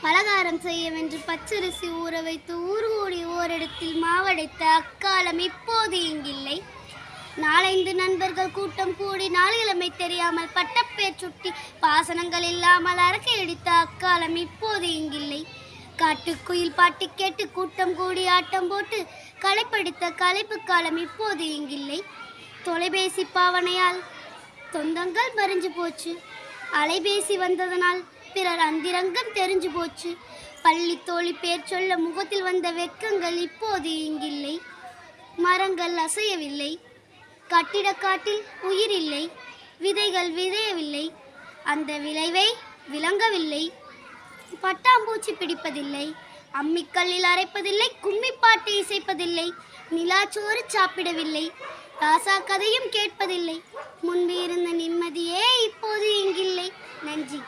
பலகாரம் செய்யவென்று பச்சரிசி ஊற வைத்து ஊர் கூடி ஓரிடத்தில் மாவடைத்த அக்காலம் இப்போது இங்கில்லை. நாலைந்து நண்பர்கள் கூட்டம் கூடி நாளிழமை தெரியாமல் பட்டப்பேர் சுட்டி பாசனங்கள் இல்லாமல் அரக்கை அடித்த அக்காலம் இப்போது இங்கில்லை. காட்டுக்குயில் பாட்டு கேட்டு கூட்டம் கூடி ஆட்டம் போட்டு களைப்படித்த களைப்பு காலம் இப்போது இங்கில்லை. தொலைபேசி பாவனையால் சொந்தங்கள் மறைஞ்சு போச்சு. அலைபேசி வந்ததனால் பிறர் அந்திரங்கம் தெரிஞ்சு போச்சு. பள்ளி தோழி பேர் சொல்ல முகத்தில் வந்த வெட்கங்கள் இப்போது இங்கில்லை. மரங்கள் அசையவில்லை. கட்டிடக்காட்டில் உயிர் இல்லை. விதைகள் விதையவில்லை. அந்த விளைவை விளங்கவில்லை. பட்டாம்பூச்சி பிடிப்பதில்லை. அம்மிக்கல்லில் அரைப்பதில்லை. கும்மிப்பாட்டு இசைப்பதில்லை. நிலாச்சோறு சாப்பிடவில்லை. ராசா கதையும் கேட்பதில்லை. முன்பு இருந்த நிம்மதியே இப்போது இங்கில்லை. நன்றி.